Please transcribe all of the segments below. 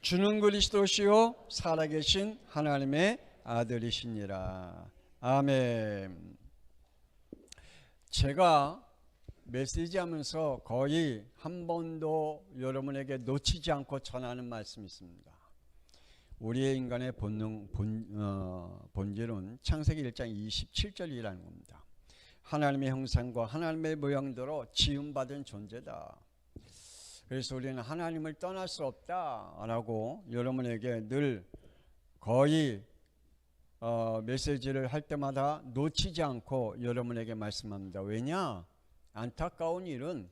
주는 그리스도시요 살아계신 하나님의 아들이시니라. 아멘. 제가 메시지하면서 거의 한 번도 여러분에게 놓치지 않고 전하는 말씀이 있습니다. 우리의 인간의 본질은 창세기 1장 27절이라는 겁니다. 하나님의 형상과 하나님의 모양대로 지음받은 존재다. 그래서 우리는 하나님을 떠날 수 없다라고 여러분에게 늘 거의 메시지를 할 때마다 놓치지 않고 여러분에게 말씀합니다. 왜냐? 안타까운 일은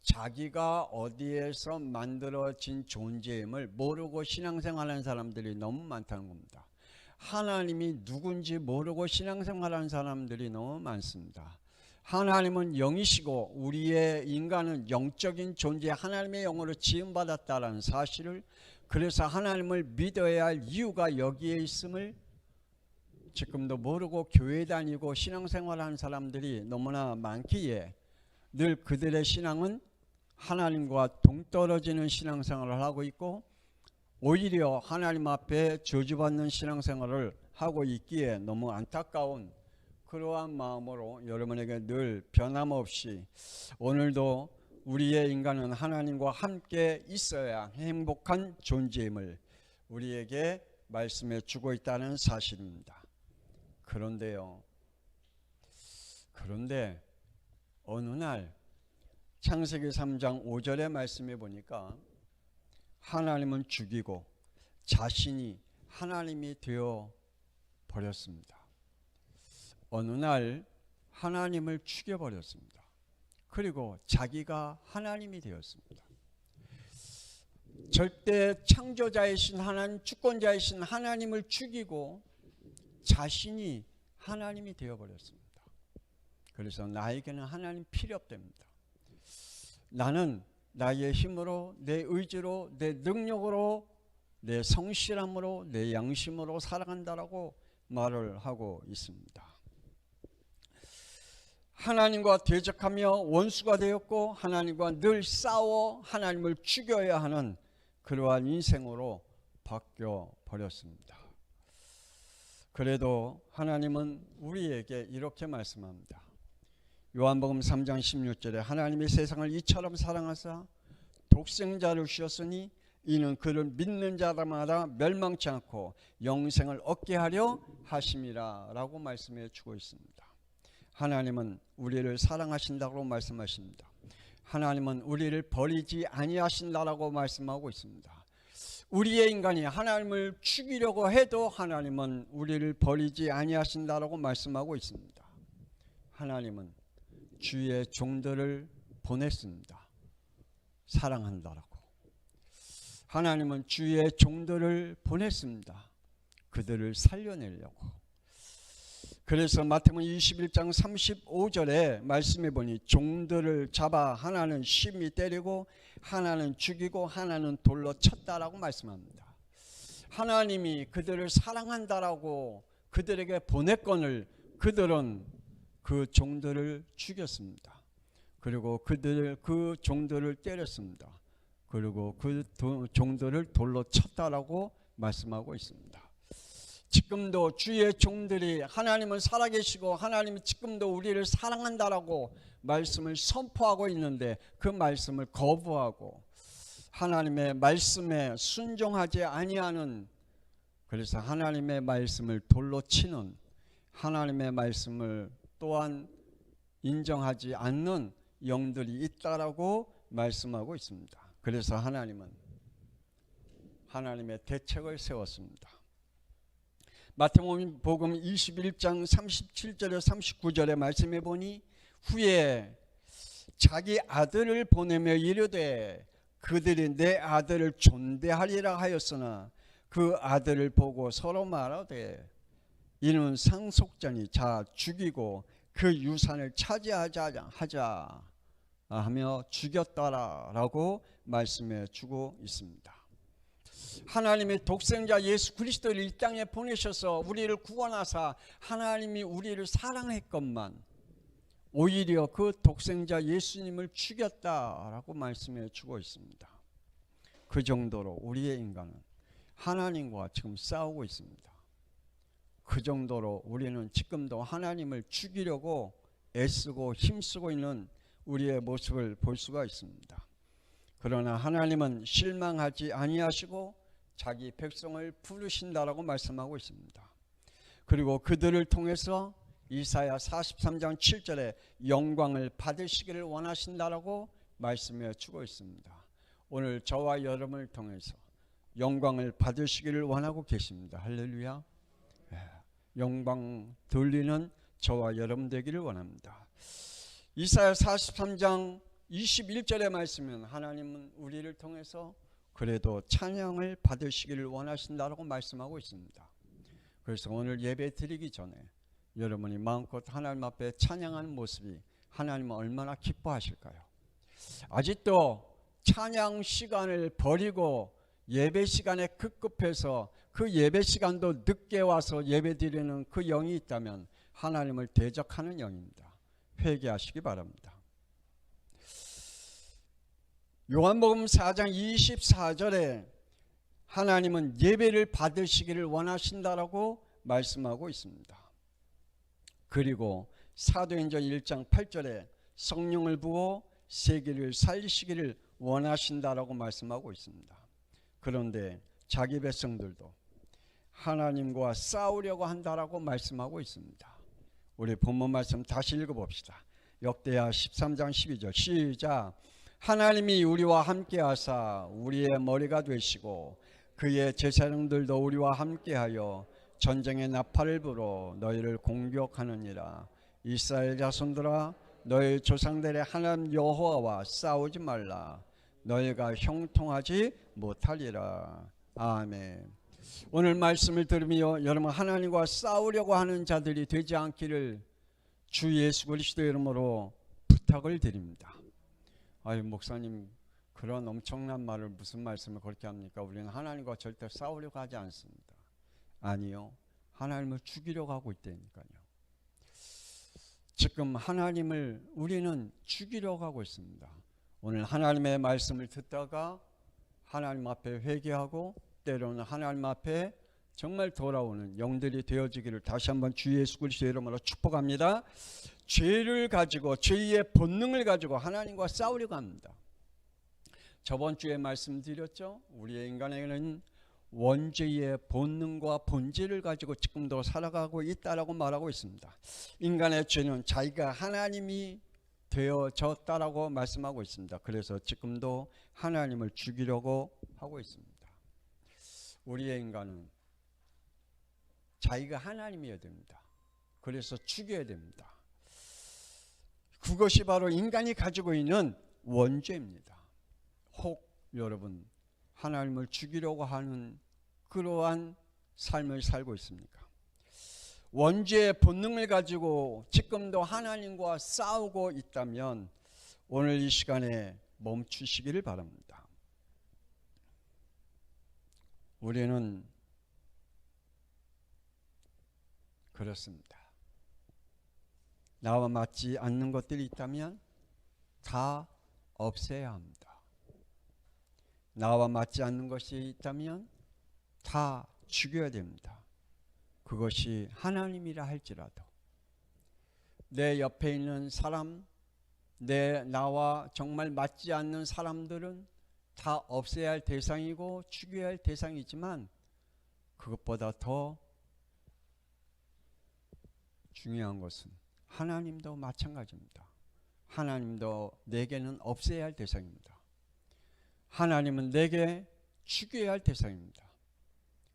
자기가 어디에서 만들어진 존재임을 모르고 신앙생활하는 사람들이 너무 많다는 겁니다. 하나님이 누군지 모르고 신앙생활하는 사람들이 너무 많습니다. 하나님은 영이시고 우리의 인간은 영적인 존재, 하나님의 영으로 지음받았다는 사실을, 그래서 하나님을 믿어야 할 이유가 여기에 있음을 지금도 모르고 교회 다니고 신앙생활하는 사람들이 너무나 많기에 늘 그들의 신앙은 하나님과 동떨어지는 신앙생활을 하고 있고 오히려 하나님 앞에 저주받는 신앙생활을 하고 있기에 너무 안타까운 그러한 마음으로 여러분에게 늘 변함없이 오늘도 우리의 인간은 하나님과 함께 있어야 행복한 존재임을 우리에게 말씀해 주고 있다는 사실입니다. 그런데 어느 날 창세기 3장 5절의 말씀에 보니까 하나님은 죽이고 자신이 하나님이 되어 버렸습니다. 어느 날 하나님을 죽여버렸습니다. 그리고 자기가 하나님이 되었습니다. 절대 창조자이신 하나님, 주권자이신 하나님을 죽이고 자신이 하나님이 되어버렸습니다. 그래서 나에게는 하나님 필요 없답니다. 나는 나의 힘으로, 내 의지로, 내 능력으로, 내 성실함으로, 내 양심으로 살아간다라고 말을 하고 있습니다. 하나님과 대적하며 원수가 되었고 하나님과 늘 싸워 하나님을 죽여야 하는 그러한 인생으로 바뀌어 버렸습니다. 그래도 하나님은 우리에게 이렇게 말씀합니다. 요한복음 3장 16절에 하나님이 세상을 이처럼 사랑하사 독생자를 주셨으니 이는 그를 믿는 자마다 멸망치 않고 영생을 얻게 하려 하심이라 라고 말씀해 주고 있습니다. 하나님은 우리를 사랑하신다고 말씀하십니다. 하나님은 우리를 버리지 아니하신다라고 말씀하고 있습니다. 우리의 인간이 하나님을 죽이려고 해도 하나님은 우리를 버리지 아니하신다라고 말씀하고 있습니다. 하나님은 주의 종들을 보냈습니다. 사랑한다라고. 하나님은 주의 종들을 보냈습니다. 그들을 살려내려고. 그래서 마태복음 21장 35절에 말씀해 보니 종들을 잡아 하나는 심히 때리고 하나는 죽이고 하나는 돌로 쳤다라고 말씀합니다. 하나님이 그들을 사랑한다라고 그들에게 보냈거늘 그들은 그 종들을 죽였습니다. 그리고 그 종들을 때렸습니다. 그리고 그 종들을 돌로 쳤다라고 말씀하고 있습니다. 지금도 주의 종들이 하나님은 살아계시고 하나님은 지금도 우리를 사랑한다라고 말씀을 선포하고 있는데 그 말씀을 거부하고 하나님의 말씀에 순종하지 아니하는, 그래서 하나님의 말씀을 돌로 치는, 하나님의 말씀을 또한 인정하지 않는 영들이 있다라고 말씀하고 있습니다. 그래서 하나님은 하나님의 대책을 세웠습니다. 마태복음 21장 37절에 39절에 말씀해 보니 후에 자기 아들을 보내며 이르되 그들이 내 아들을 존대하리라 하였으나 그 아들을 보고 서로 말하되 이는 상속자니 자 죽이고 그 유산을 차지하자 하며 죽였다라고 말씀해 주고 있습니다. 하나님의 독생자 예수 그리스도를 이 땅에 보내셔서 우리를 구원하사 하나님이 우리를 사랑했건만 오히려 그 독생자 예수님을 죽였다라고 말씀해 주고 있습니다. 그 정도로 우리의 인간은 하나님과 지금 싸우고 있습니다. 그 정도로 우리는 지금도 하나님을 죽이려고 애쓰고 힘쓰고 있는 우리의 모습을 볼 수가 있습니다. 그러나 하나님은 실망하지 아니하시고 자기 백성을 부르신다라고 말씀하고 있습니다. 그리고 그들을 통해서 이사야 43장 7절에 영광을 받으시기를 원하신다라고 말씀해 주고 있습니다. 오늘 저와 여러분을 통해서 영광을 받으시기를 원하고 계십니다. 할렐루야. 영광 돌리는 저와 여러분 되기를 원합니다. 이사야 43장 21절의 말씀은 하나님은 우리를 통해서 그래도 찬양을 받으시기를 원하신다라고 말씀하고 있습니다. 그래서 오늘 예배 드리기 전에 여러분이 마음껏 하나님 앞에 찬양하는 모습이 하나님은 얼마나 기뻐하실까요? 아직도 찬양 시간을 버리고 예배 시간에 급급해서 그 예배 시간도 늦게 와서 예배 드리는 그 영이 있다면 하나님을 대적하는 영입니다. 회개하시기 바랍니다. 요한복음 4장 24절에 하나님은 예배를 받으시기를 원하신다라고 말씀하고 있습니다. 그리고 사도행전 1장 8절에 성령을 부어 세계를 살리시기를 원하신다라고 말씀하고 있습니다. 그런데 자기 백성들도 하나님과 싸우려고 한다라고 말씀하고 있습니다. 우리 본문 말씀 다시 읽어봅시다. 역대하 13장 12절 시작. 하나님이 우리와 함께 하사 우리의 머리가 되시고 그의 제사장들도 우리와 함께하여 전쟁의 나팔을 불어 너희를 공격하느니라. 이스라엘 자손들아 너희 조상들의 하나님 여호와와 싸우지 말라. 너희가 형통하지 못하리라. 아멘. 오늘 말씀을 들으며 여러분 하나님과 싸우려고 하는 자들이 되지 않기를 주 예수 그리스도의 이름으로 부탁을 드립니다. 아유 목사님 그런 엄청난 말을 무슨 말씀을 그렇게 합니까? 우리는 하나님과 절대 싸우려고 하지 않습니다. 아니요. 하나님을 죽이려고 하고 있다니까요. 지금 하나님을 우리는 죽이려고 하고 있습니다. 오늘 하나님의 말씀을 듣다가 하나님 앞에 회개하고 때로는 하나님 앞에 정말 돌아오는 영들이 되어지기를 다시 한번 주 예수 그리스도의 이름으로 축복합니다. 죄를 가지고 죄의 본능을 가지고 하나님과 싸우려고 합니다. 저번 주에 말씀드렸죠. 우리의 인간에게는 원죄의 본능과 본질을 가지고 지금도 살아가고 있다라고 말하고 있습니다. 인간의 죄는 자기가 하나님이 되어졌다라고 말씀하고 있습니다. 그래서 지금도 하나님을 죽이려고 하고 있습니다. 우리의 인간은 자기가 하나님이어야 됩니다. 그래서 죽여야 됩니다. 그것이 바로 인간이 가지고 있는 원죄입니다. 혹 여러분 하나님을 죽이려고 하는 그러한 삶을 살고 있습니까? 원죄의 본능을 가지고 지금도 하나님과 싸우고 있다면 오늘 이 시간에 멈추시기를 바랍니다. 우리는 그렇습니다. 나와 맞지 않는 것들이 있다면 다 없애야 합니다. 나와 맞지 않는 것이 있다면 다 죽여야 됩니다. 그것이 하나님이라 할지라도 내 옆에 있는 사람, 나와 정말 맞지 않는 사람들은 다 없애야 할 대상이고 죽여야 할 대상이지만 그것보다 더 중요한 것은 하나님도 마찬가지입니다. 하나님도 내게는 없애야 할 대상입니다. 하나님은 내게 죽여야 할 대상입니다.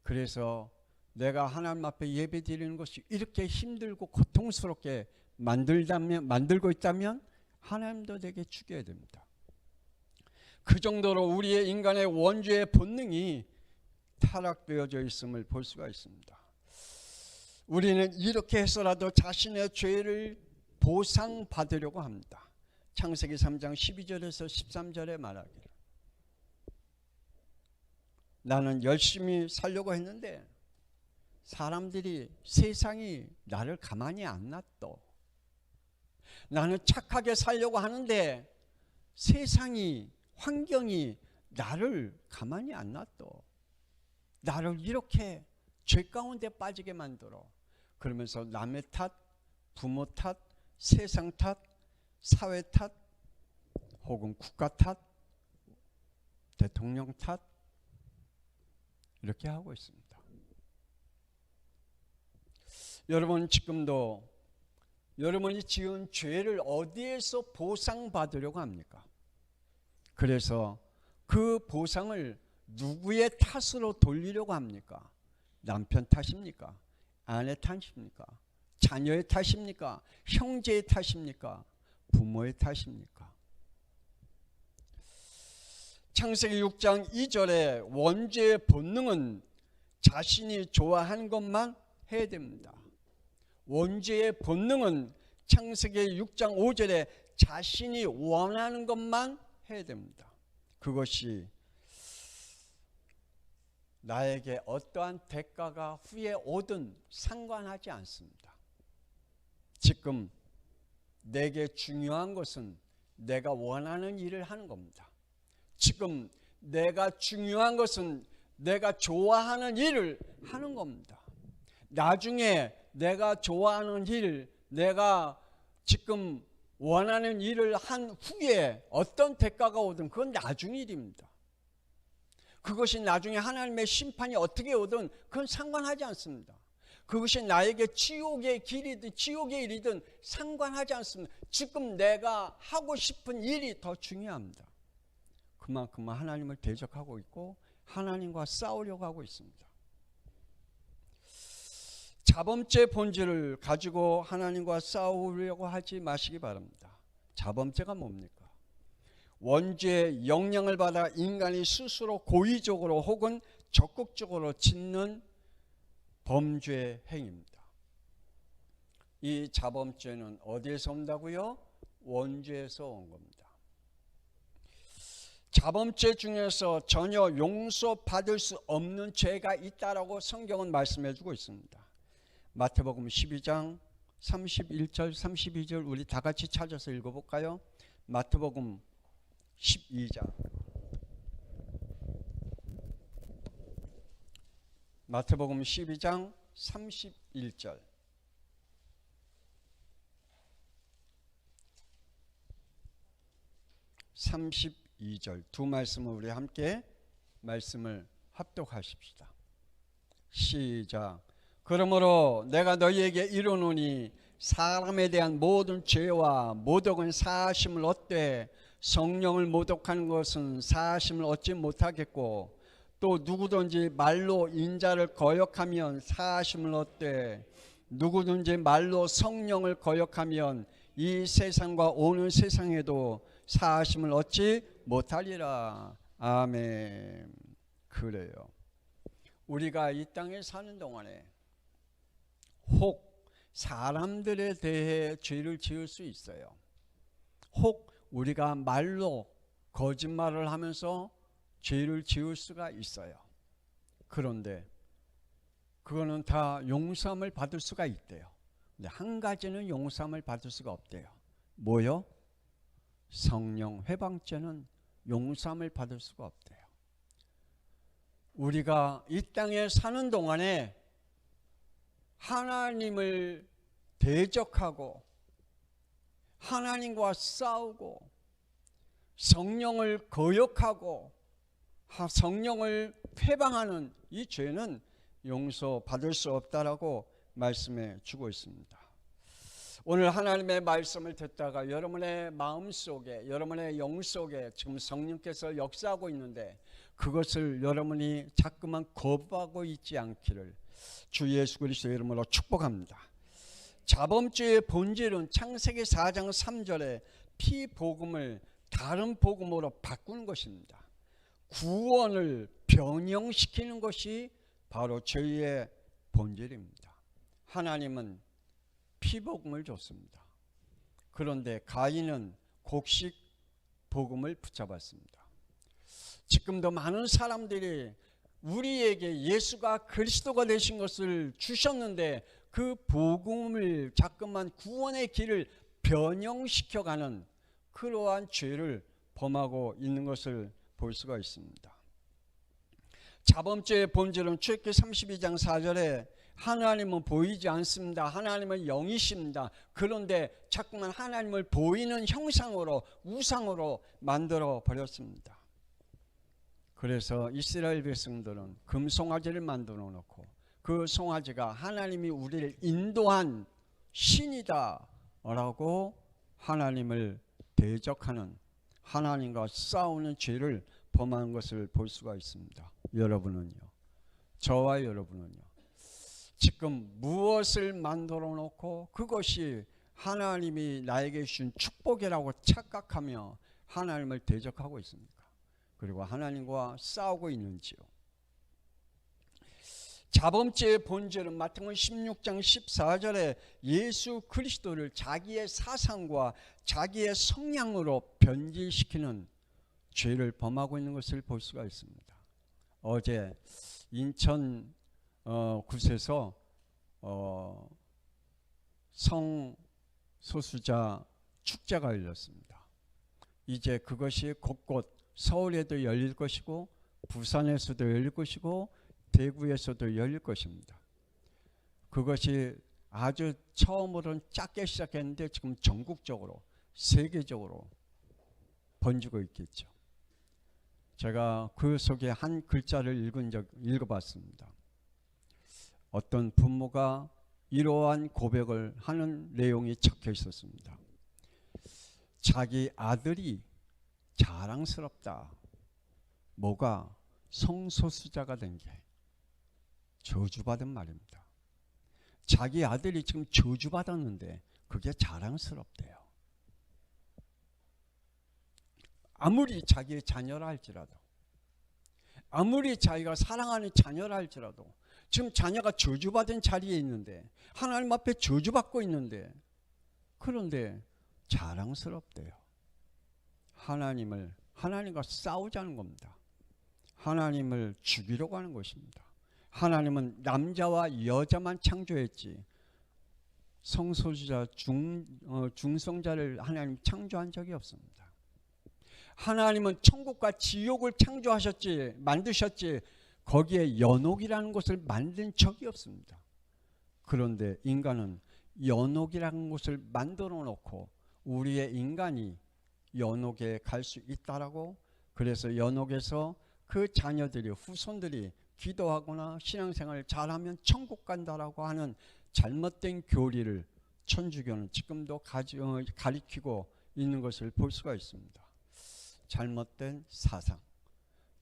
그래서 내가 하나님 앞에 예배 드리는 것이 이렇게 힘들고 고통스럽게 만들고 있다면 하나님도 내게 죽여야 됩니다. 그 정도로 우리의 인간의 원죄의 본능이 타락되어져 있음을 볼 수가 있습니다. 우리는 이렇게 해서라도 자신의 죄를 보상받으려고 합니다. 창세기 3장 12절에서 13절에 말하기를 나는 열심히 살려고 했는데 사람들이 세상이 나를 가만히 안 놔둬. 나는 착하게 살려고 하는데 세상이 환경이 나를 가만히 안 놔둬. 나를 이렇게 죄 가운데 빠지게 만들어? 그러면서 남의 탓, 부모 탓, 세상 탓, 사회 탓, 혹은 국가 탓, 대통령 탓, 이렇게 하고 있습니다. 여러분, 지금도 여러분이 지은 죄를 어디에서 보상받으려고 합니까? 그래서 그 보상을 누구의 탓으로 돌리려고 합니까? 남편 탓입니까? 아내 탓입니까? 자녀의 탓입니까? 형제의 탓입니까? 부모의 탓입니까? 창세기 6장 2절에 원죄의 본능은 자신이 좋아하는 것만 해야 됩니다. 원죄의 본능은 창세기 6장 5절에 자신이 원하는 것만 해야 됩니다. 그것이 나에게 어떠한 대가가 후에 오든 상관하지 않습니다. 지금 내게 중요한 것은 내가 원하는 일을 하는 겁니다. 지금 내가 중요한 것은 내가 좋아하는 일을 하는 겁니다. 나중에 내가 좋아하는 일, 내가 지금 원하는 일을 한 후에 어떤 대가가 오든 그건 나중 일입니다. 그것이 나중에 하나님의 심판이 어떻게 오든 그건 상관하지 않습니다. 그것이 나에게 지옥의 길이든 지옥의 일이든 상관하지 않습니다. 지금 내가 하고 싶은 일이 더 중요합니다. 그만큼 하나님을 대적하고 있고 하나님과 싸우려고 하고 있습니다. 자범죄 본질을 가지고 하나님과 싸우려고 하지 마시기 바랍니다. 자범죄가 뭡니까? 원죄의 영향을 받아 인간이 스스로 고의적으로 혹은 적극적으로 짓는 범죄 행위입니다. 이 자범죄는 어디에서 온다고요? 원죄에서 온 겁니다. 자범죄 중에서 전혀 용서받을 수 없는 죄가 있다라고 성경은 말씀해 주고 있습니다. 마태복음 12장 31절 32절 우리 다 같이 찾아서 읽어볼까요? 마태복음 12장 마태복음 12장 31절 32절 두 말씀을 우리 함께 말씀을 합독하십시다. 시작. 그러므로 내가 너희에게 이르노니 사람에 대한 모든 죄와 모독은 사하심을 얻되 성령을 모독하는 것은 사하심을 얻지 못하겠고 또 누구든지 말로 인자를 거역하면 사하심을 얻되 누구든지 말로 성령을 거역하면 이 세상과 오는 세상에도 사하심을 얻지 못하리라. 아멘. 그래요. 우리가 이 땅에 사는 동안에 혹 사람들에 대해 죄를 지을 수 있어요. 혹 우리가 말로 거짓말을 하면서 죄를 지을 수가 있어요. 그런데 그거는 다 용서함을 받을 수가 있대요. 근데 한 가지는 용서함을 받을 수가 없대요. 뭐요? 성령 회방죄는 용서함을 받을 수가 없대요. 우리가 이 땅에 사는 동안에 하나님을 대적하고 하나님과 싸우고 성령을 거역하고 성령을 회방하는 이 죄는 용서받을 수 없다라고 말씀해 주고 있습니다. 오늘 하나님의 말씀을 듣다가 여러분의 마음속에 여러분의 영 속에 지금 성령께서 역사하고 있는데 그것을 여러분이 자꾸만 거부하고 있지 않기를 주 예수 그리스도의 이름으로 축복합니다. 자범죄의 본질은 창세기 4장 3절에 피복음을 다른 복음으로 바꾸는 것입니다. 구원을 변형시키는 것이 바로 죄의 본질입니다. 하나님은 피복음을 줬습니다. 그런데 가인은 곡식 복음을 붙잡았습니다. 지금도 많은 사람들이 우리에게 예수가 그리스도가 되신 것을 주셨는데 그 복음을 자꾸만 구원의 길을 변형시켜가는 그러한 죄를 범하고 있는 것을 볼 수가 있습니다. 자범죄의 본질은 출애굽기 32장 4절에 하나님은 보이지 않습니다. 하나님은 영이십니다. 그런데 자꾸만 하나님을 보이는 형상으로, 우상으로 만들어 버렸습니다. 그래서 이스라엘 백성들은 금송아지를 만들어 놓고 그 송아지가 하나님이 우리를 인도한 신이다 라고 하나님을 대적하는, 하나님과 싸우는 죄를 범한 것을 볼 수가 있습니다. 여러분은요, 저와 여러분은요, 지금 무엇을 만들어 놓고 그것이 하나님이 나에게 주신 축복이라고 착각하며 하나님을 대적하고 있습니까? 그리고 하나님과 싸우고 있는지요? 자범죄의 본질은 마태복음 16장 14절에 예수 그리스도를 자기의 사상과 자기의 성향으로 변질시키는 죄를 범하고 있는 것을 볼 수가 있습니다. 어제 인천 굿에서 성소수자 축제가 열렸습니다. 이제 그것이 곳곳 서울에도 열릴 것이고 부산에서도 열릴 것이고 대구에서도 열릴 것입니다. 그것이 아주 처음으로는 작게 시작했는데 지금 전국적으로, 세계적으로 번지고 있겠죠. 제가 그 속에 한 글자를 읽어봤습니다. 어떤 부모가 이러한 고백을 하는 내용이 적혀 있었습니다. 자기 아들이 자랑스럽다. 뭐가? 성소수자가 된 게 저주받은 말입니다. 자기 아들이 지금 저주받았는데 그게 자랑스럽대요. 아무리 자기의 자녀라 할지라도, 아무리 자기가 사랑하는 자녀라 할지라도 지금 자녀가 저주받은 자리에 있는데, 하나님 앞에 저주받고 있는데, 그런데 자랑스럽대요. 하나님과 싸우자는 겁니다. 하나님을 죽이려고 하는 것입니다. 하나님은 남자와 여자만 창조했지 성소수자, 중성자를 하나님 창조한 적이 없습니다. 하나님은 천국과 지옥을 창조하셨지, 만드셨지 거기에 연옥이라는 것을 만든 적이 없습니다. 그런데 인간은 연옥이라는 것을 만들어 놓고 우리의 인간이 연옥에 갈 수 있다라고, 그래서 연옥에서 그 자녀들이, 후손들이 기도하거나 신앙생활을 잘하면 천국 간다라고 하는 잘못된 교리를 천주교는 지금도 가리키고 있는 것을 볼 수가 있습니다. 잘못된 사상,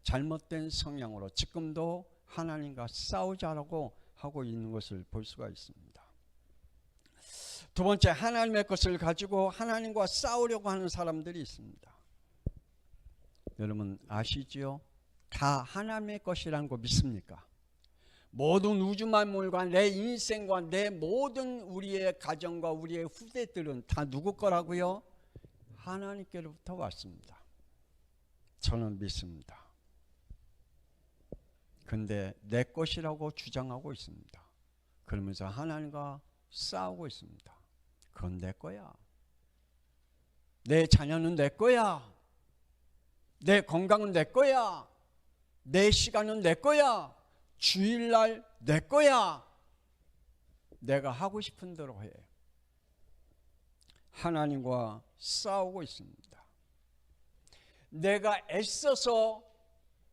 잘못된 성향으로 지금도 하나님과 싸우자라고 하고 있는 것을 볼 수가 있습니다. 두 번째, 하나님의 것을 가지고 하나님과 싸우려고 하는 사람들이 있습니다. 여러분 아시지요? 다 하나님의 것이라는 거 믿습니까? 모든 우주 만물과 내 인생과 내 모든 우리의 가정과 우리의 후대들은 다 누구 거라고요? 하나님께로부터 왔습니다. 저는 믿습니다. 근데 내 것이라고 주장하고 있습니다. 그러면서 하나님과 싸우고 있습니다. 그건 내 거야. 내 자녀는 내 거야. 내 건강은 내 거야. 내 시간은 내 거야. 주일날 내 거야. 내가 하고 싶은 대로 해. 하나님과 싸우고 있습니다. 내가 애써서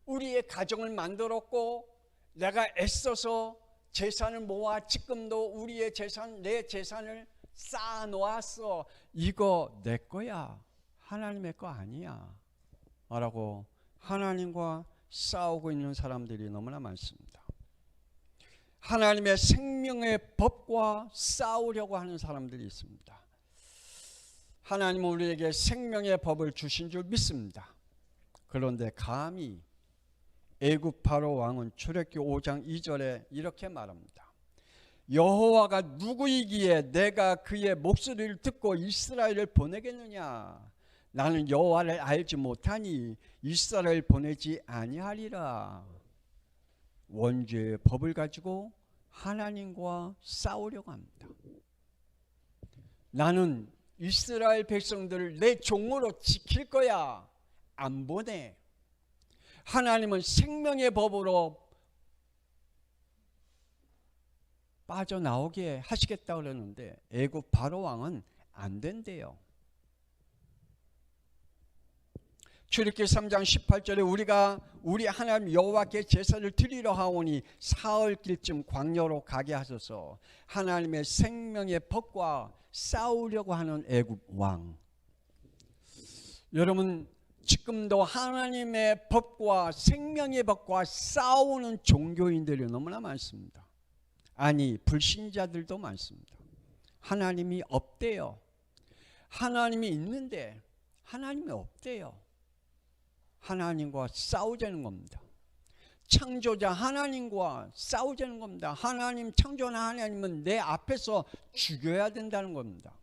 우리의 가정을 만들었고, 내가 애써서 재산을 모아 지금도 우리의 재산, 내 재산을 쌓아 놓았어. 이거 내 거야. 하나님의 거 아니야. 라고 하나님과 싸우고 있는 사람들이 너무나 많습니다. 하나님의 생명의 법과 싸우려고 하는 사람들이 있습니다. 하나님은 우리에게 생명의 법을 주신 줄 믿습니다. 그런데 감히 애굽 바로 왕은 출애굽기 5장 2절에 이렇게 말합니다. 여호와가 누구이기에 내가 그의 목소리를 듣고 이스라엘을 보내겠느냐? 나는 여호와를 알지 못하니 이스라엘을 보내지 아니하리라. 원죄의 법을 가지고 하나님과 싸우려고 합니다. 나는 이스라엘 백성들을 내 종으로 지킬 거야. 안 보내. 하나님은 생명의 법으로 빠져나오게 하시겠다 그러는데 애굽 바로 왕은 안 된대요. 출애굽기 3장 18절에 우리가 우리 하나님 여호와께 제사를 드리려 하오니 사흘길쯤 광야로 가게 하소서. 하나님의 생명의 법과 싸우려고 하는 애굽 왕. 여러분, 지금도 하나님의 법과 생명의 법과 싸우는 종교인들이 너무나 많습니다. 아니, 불신자들도 많습니다. 하나님이 없대요. 하나님이 있는데 하나님이 없대요. 하나님과 싸우자는 겁니다. 창조자 하나님과 싸우자는 겁니다. 하나님, 창조하는 하나님은 내 앞에서 죽여야 된다는 겁니다.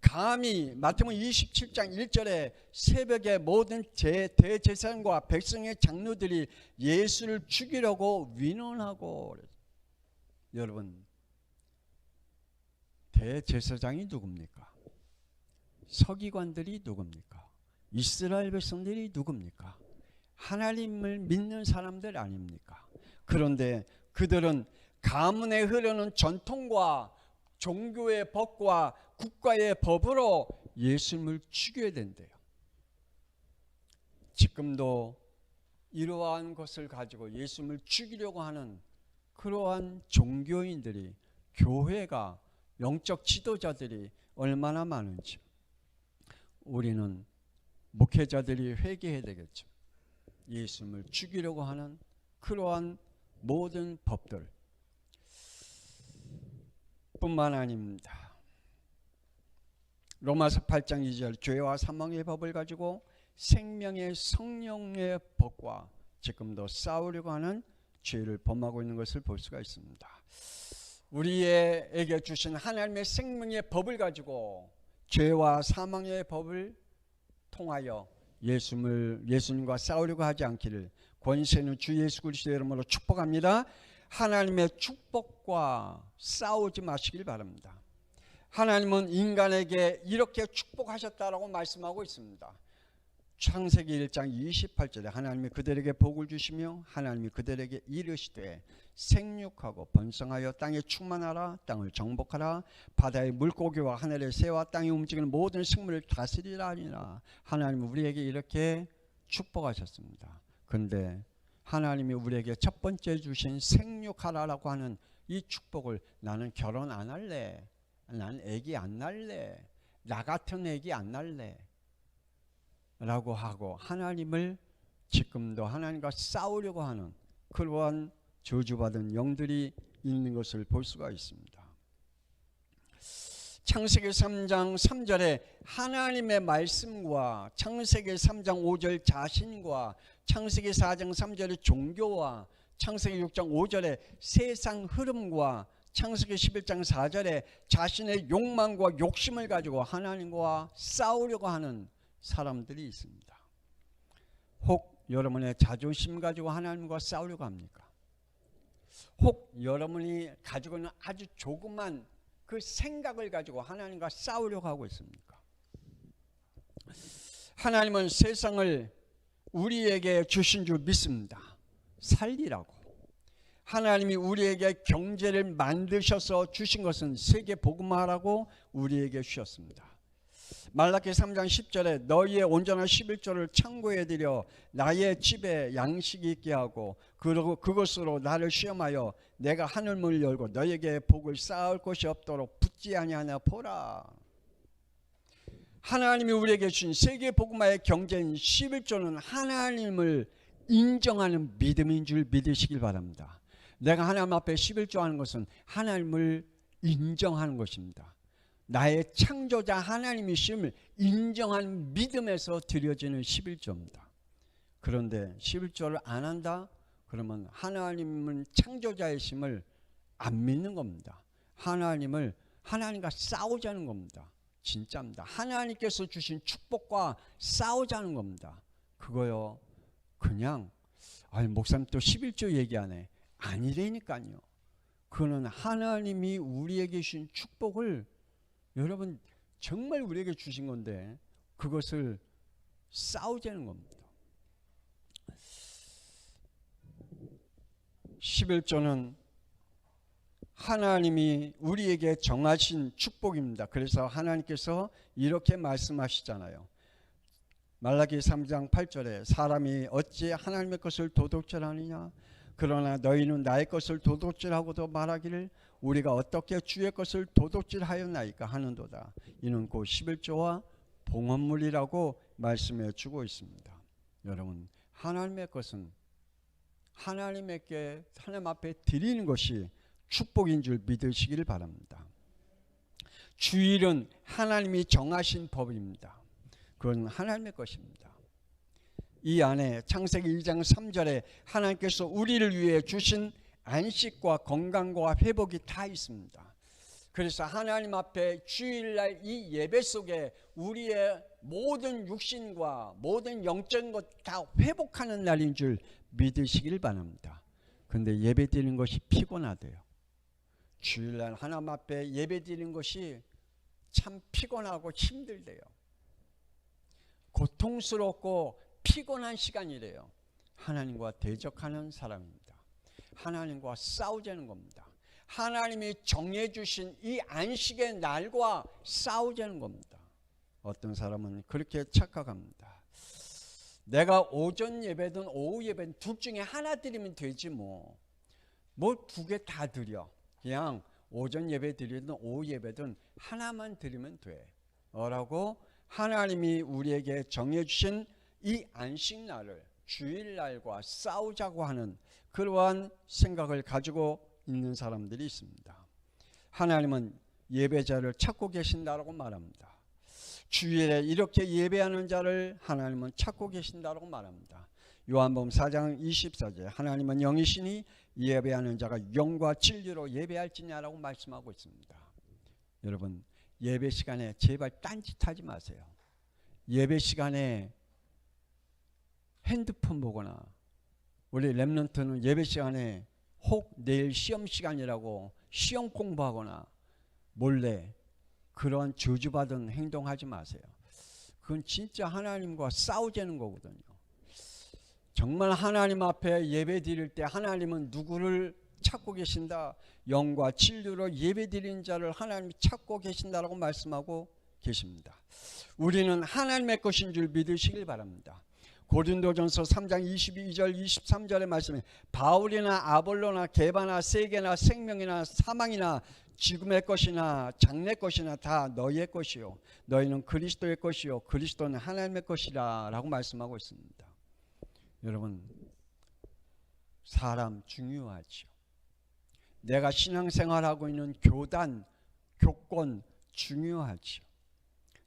감히 마태복음 27장 1절에 새벽에 모든 대제사장과 백성의 장로들이 예수를 죽이려고 위논하고, 여러분, 대제사장이 누굽니까? 서기관들이 누굽니까? 이스라엘 백성들이 누굽니까? 하나님을 믿는 사람들 아닙니까? 그런데 그들은 가문에 흐르는 전통과 종교의 법과 국가의 법으로 예수님을 죽여야 된대요. 지금도 이러한 것을 가지고 예수님을 죽이려고 하는 그러한 종교인들이, 교회가, 영적 지도자들이 얼마나 많은지 우리는 목회자들이 회개해야 되겠죠. 예수님을 죽이려고 하는 그러한 모든 법들 뿐만 아닙니다. 로마서 8장 2절 죄와 사망의 법을 가지고 생명의 성령의 법과 지금도 싸우려고 하는 죄를 범하고 있는 것을 볼 수가 있습니다. 우리에게 주신 하나님의 생명의 법을 가지고 죄와 사망의 법을 통하여 예수님과 싸우려고 하지 않기를 권세 있는 주 예수 그리스도의 이름으로 축복합니다. 하나님의 축복과 싸우지 마시길 바랍니다. 하나님은 인간에게 이렇게 축복하셨다라고 말씀하고 있습니다. 창세기 1장 28절에 하나님이 그들에게 복을 주시며 하나님이 그들에게 이르시되 생육하고 번성하여 땅에 충만하라, 땅을 정복하라, 바다의 물고기와 하늘의 새와 땅에 움직이는 모든 생물을 다스리라 하니라. 하나님은 우리에게 이렇게 축복하셨습니다. 그런데 하나님이 우리에게 첫 번째 주신 생육하라라고 하는 이 축복을 나는 결혼 안 할래, 난 애기 안 낳을래, 나 같은 애기 안 낳을래 라고 하고 하나님을 지금도 하나님과 싸우려고 하는 그러한 저주받은 영들이 있는 것을 볼 수가 있습니다. 창세기 3장 3절에 하나님의 말씀과 창세기 3장 5절 자신과 창세기 4장 3절의 종교와 창세기 6장 5절의 세상 흐름과 창세기 11장 4절에 자신의 욕망과 욕심을 가지고 하나님과 싸우려고 하는 사람들이 있습니다. 혹 여러분의 자존심 가지고 하나님과 싸우려고 합니까? 혹 여러분이 가지고 있는 아주 조그만 그 생각을 가지고 하나님과 싸우려고 하고 있습니까? 하나님은 세상을 우리에게 주신 줄 믿습니다. 살리라고. 하나님이 우리에게 경제를 만드셔서 주신 것은 세계 복음화라고 우리에게 주셨습니다. 말라기 3장 10절에 너희의 온전한 11조를 창고에 들여 나의 집에 양식이 있게 하고 그리고 그것으로 나를 시험하여 내가 하늘문을 열고 너희에게 복을 쌓을 곳이 없도록 붙지 아니하나 보라. 하나님이 우리에게 주신 세계 복음화의 경제인 11조는 하나님을 인정하는 믿음인 줄 믿으시길 바랍니다. 내가 하나님 앞에 11조 하는 것은 하나님을 인정하는 것입니다. 나의 창조자 하나님이심을 인정하는 믿음에서 드려지는 11조입니다. 그런데 11조를 안 한다? 그러면 하나님은 창조자이심을 안 믿는 겁니다. 하나님과 싸우자는 겁니다. 진짜입니다. 하나님께서 주신 축복과 싸우자는 겁니다. 그거요, 그냥 목사님 또 11조 얘기하네. 아니라니까요. 그거는 하나님이 우리에게 주신 축복을 여러분 정말 우리에게 주신 건데 그것을 싸우자는 겁니다. 11조는 하나님이 우리에게 정하신 축복입니다. 그래서 하나님께서 이렇게 말씀하시잖아요. 말라기 3장 8절에 사람이 어찌 하나님의 것을 도둑질하느냐, 그러나 너희는 나의 것을 도둑질하고도 말하기를 우리가 어떻게 주의 것을 도둑질하였나이까 하는도다. 이는 곧 11조와 봉헌물이라고 말씀해 주고 있습니다. 여러분, 하나님의 것은 하나님께 하나님 앞에 드리는 것이 축복인 줄 믿으시길 바랍니다. 주일은 하나님이 정하신 법입니다. 그건 하나님의 것입니다. 이 안에 창세기 2장 3절에 하나님께서 우리를 위해 주신 안식과 건강과 회복이 다 있습니다. 그래서 하나님 앞에 주일날 이 예배 속에 우리의 모든 육신과 모든 영적인 것 다 회복하는 날인 줄 믿으시길 바랍니다. 그런데 예배 드리는 것이 피곤하대요. 주일날 하나님 앞에 예배 드리는 것이 참 피곤하고 힘들대요. 고통스럽고 피곤한 시간이래요. 하나님과 대적하는 사람입니다. 하나님과 싸우자는 겁니다. 하나님이 정해주신 이 안식의 날과 싸우자는 겁니다. 어떤 사람은 그렇게 착각합니다. 내가 오전 예배든 오후 예배든 둘 중에 하나 드리면 되지 뭐 두 개 다 드려. 그냥 오전 예배 드리든 오후 예배든 하나만 드리면 돼 라고 하나님이 우리에게 정해주신 이 안식날을 주일날과 싸우자고 하는 그러한 생각을 가지고 있는 사람들이 있습니다. 하나님은 예배자를 찾고 계신다라고 말합니다. 주일에 이렇게 예배하는 자를 하나님은 찾고 계신다라고 말합니다. 요한복음 4장 24절 하나님은 영이시니 예배하는 자가 영과 진리로 예배할지냐라고 말씀하고 있습니다. 여러분, 예배 시간에 제발 딴짓하지 마세요. 예배 시간에 핸드폰 보거나, 우리 렘넌트는 예배 시간에 혹 내일 시험 시간이라고 시험 공부하거나 몰래 그런 저주받은 행동하지 마세요. 그건 진짜 하나님과 싸우자는 거거든요. 정말 하나님 앞에 예배 드릴 때 하나님은 누구를 찾고 계신다? 영과 진리로 예배 드리는 자를 하나님이 찾고 계신다라고 말씀하고 계십니다. 우리는 하나님의 것인 줄 믿으시길 바랍니다. 고린도전서 3장 22절 23절의 말씀에 바울이나 아볼로나 게바나 세계나 생명이나 사망이나 지금의 것이나 장래 것이나 다 너희의 것이요 너희는 그리스도의 것이요 그리스도는 하나님의 것이라 라고 말씀하고 있습니다. 여러분, 사람 중요하죠. 내가 신앙생활하고 있는 교단, 교권 중요하죠.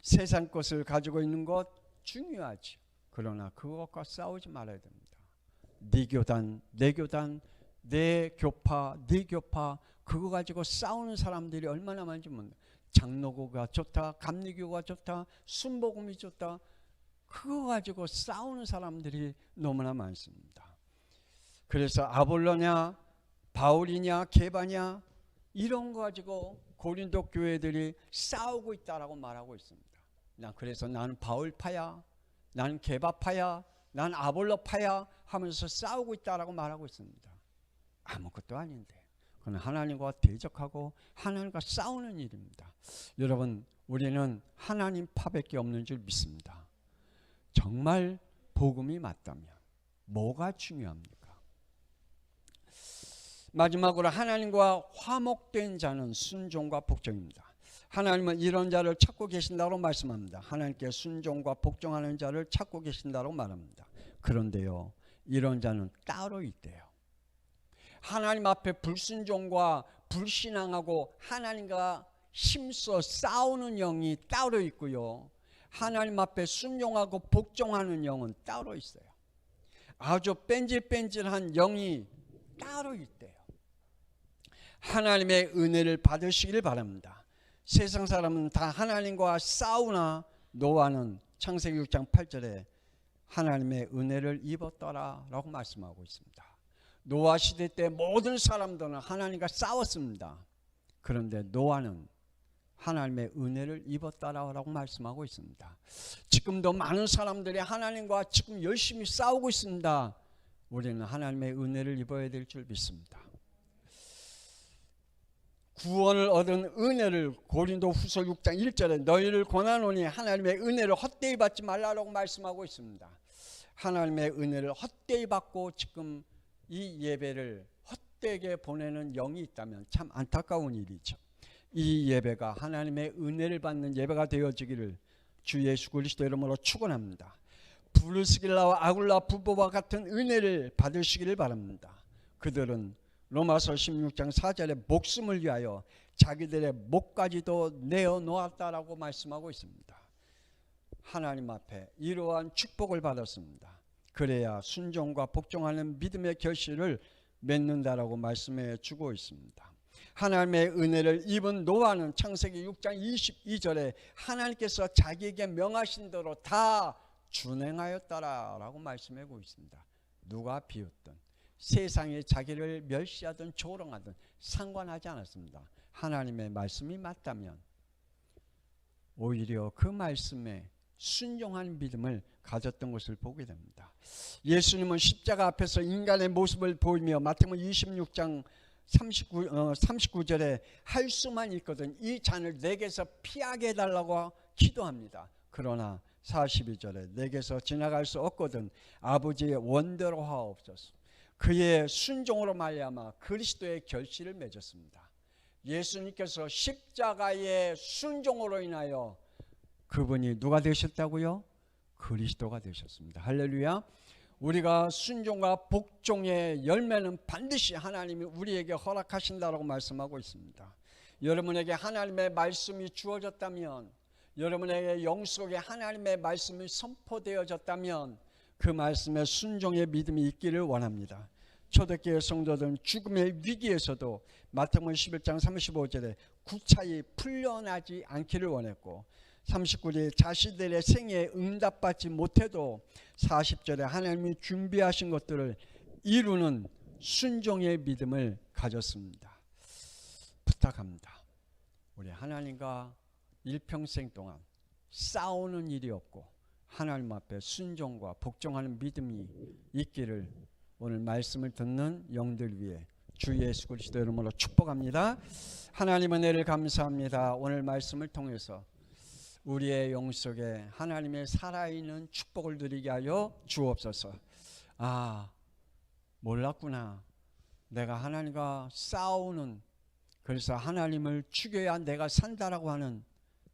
세상 것을 가지고 있는 것 중요하죠. 그러나 그것과 싸우지 말아야 됩니다. 네 교단, 내 교단, 내 교파, 네 교파 그거 가지고 싸우는 사람들이 얼마나 많은지 모릅니다. 장로교가 좋다, 감리교가 좋다, 순복음이 좋다 그거 가지고 싸우는 사람들이 너무나 많습니다. 그래서 아볼로냐 바울이냐 게바냐 이런 거 가지고 고린도 교회들이 싸우고 있다라고 말하고 있습니다. 그래서 나는 바울파야, 나는 게바파야, 난 아볼로파야 하면서 싸우고 있다라고 말하고 있습니다. 아무것도 아닌데 그건 하나님과 대적하고 하나님과 싸우는 일입니다. 여러분, 우리는 하나님 파밖에 없는 줄 믿습니다. 정말 복음이 맞다면 뭐가 중요합니까? 마지막으로 하나님과 화목된 자는 순종과 복종입니다. 하나님은 이런 자를 찾고 계신다고 말씀합니다. 하나님께 순종과 복종하는 자를 찾고 계신다고 말합니다. 그런데요, 이런 자는 따로 있대요. 하나님 앞에 불순종과 불신앙하고 하나님과 힘써 싸우는 영이 따로 있고요, 하나님 앞에 순종하고 복종하는 영은 따로 있어요. 아주 뺀질뺀질한 영이 따로 있대요. 하나님의 은혜를 받으시길 바랍니다. 세상 사람은 다 하나님과 싸우나 노아는 창세기 6장 8절에 하나님의 은혜를 입었더라 라고 말씀하고 있습니다. 노아 시대 때 모든 사람들은 하나님과 싸웠습니다. 그런데 노아는 하나님의 은혜를 입었다라고 말씀하고 있습니다. 지금도 많은 사람들이 하나님과 지금 열심히 싸우고 있습니다. 우리는 하나님의 은혜를 입어야 될 줄 믿습니다. 구원을 얻은 은혜를 고린도후서 6장 1절에 너희를 권하노니 하나님의 은혜를 헛되이 받지 말라라고 말씀하고 있습니다. 하나님의 은혜를 헛되이 받고 지금 이 예배를 헛되게 보내는 영이 있다면 참 안타까운 일이죠. 이 예배가 하나님의 은혜를 받는 예배가 되어지기를 주 예수 그리스도 이름으로 축원합니다. 브루스길라와 아굴라 부부와 같은 은혜를 받으시기를 바랍니다. 그들은 로마서 16장 4절에 목숨을 위하여 자기들의 목까지도 내어놓았다라고 말씀하고 있습니다. 하나님 앞에 이러한 축복을 받았습니다. 그래야 순종과 복종하는 믿음의 결실을 맺는다라고 말씀해 주고 있습니다. 하나님의 은혜를 입은 노아는 창세기 6장 22절에 하나님께서 자기에게 명하신 대로 다 준행하였다라고 말씀하고 있습니다. 누가 비웃든 세상에 자기를 멸시하든 조롱하든 상관하지 않았습니다. 하나님의 말씀이 맞다면 오히려 그 말씀에 순종하는 믿음을 가졌던 것을 보게 됩니다. 예수님은 십자가 앞에서 인간의 모습을 보이며 마태복음 26장 39절에 할 수만 있거든 이 잔을 내게서 피하게 해달라고 기도합니다. 그러나 42절에 내게서 지나갈 수 없거든 아버지의 원대로 하옵소서. 그의 순종으로 말미암아 그리스도의 결실을 맺었습니다. 예수님께서 십자가의 순종으로 인하여 그분이 누가 되셨다고요? 그리스도가 되셨습니다. 할렐루야. 우리가 순종과 복종의 열매는 반드시 하나님이 우리에게 허락하신다라고 말씀하고 있습니다. 여러분에게 하나님의 말씀이 주어졌다면, 여러분에게 영 속에 하나님의 말씀이 선포되어졌다면 그 말씀에 순종의 믿음이 있기를 원합니다. 초대교회 성도들은 죽음의 위기에서도 마태복음 11장 35절에 구차히 풀려나지 않기를 원했고 39절에 자신들의 생애에 응답받지 못해도 40절에 하나님이 준비하신 것들을 이루는 순종의 믿음을 가졌습니다. 부탁합니다. 우리 하나님과 일평생 동안 싸우는 일이 없고 하나님 앞에 순종과 복종하는 믿음이 있기를 오늘 말씀을 듣는 영들 위해 주 예수 그리스도 이름으로 축복합니다. 하나님 은혜를 감사합니다. 오늘 말씀을 통해서 우리의 영 속에 하나님의 살아있는 축복을 누리게 하여 주옵소서. 몰랐구나. 내가 하나님과 싸우는, 그래서 하나님을 죽여야 내가 산다라고 하는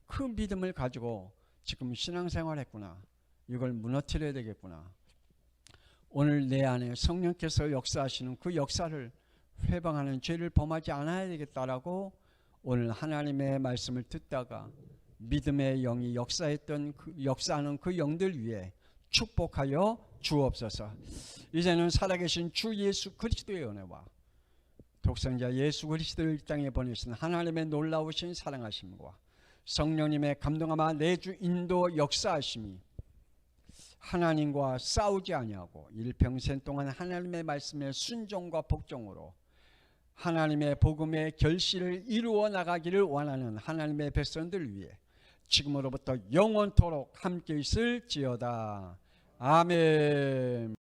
그 믿음을 가지고 지금 신앙생활 했구나. 이걸 무너뜨려야 되겠구나. 오늘 내 안에 성령께서 역사하시는 그 역사를 회방하는 죄를 범하지 않아야 되겠다라고 오늘 하나님의 말씀을 듣다가 믿음의 영이 역사하는 그 영들 위해 축복하여 주옵소서. 이제는 살아계신 주 예수 그리스도의 은혜와 독생자 예수 그리스도를 이 땅에 보내신 하나님의 놀라우신 사랑하심과 성령님의 감동하마 내주 인도 역사하심이 하나님과 싸우지 아니하고 일평생 동안 하나님의 말씀에 순종과 복종으로 하나님의 복음의 결실을 이루어 나가기를 원하는 하나님의 백성들 위해 지금으로부터 영원토록 함께 있을지어다. 아멘.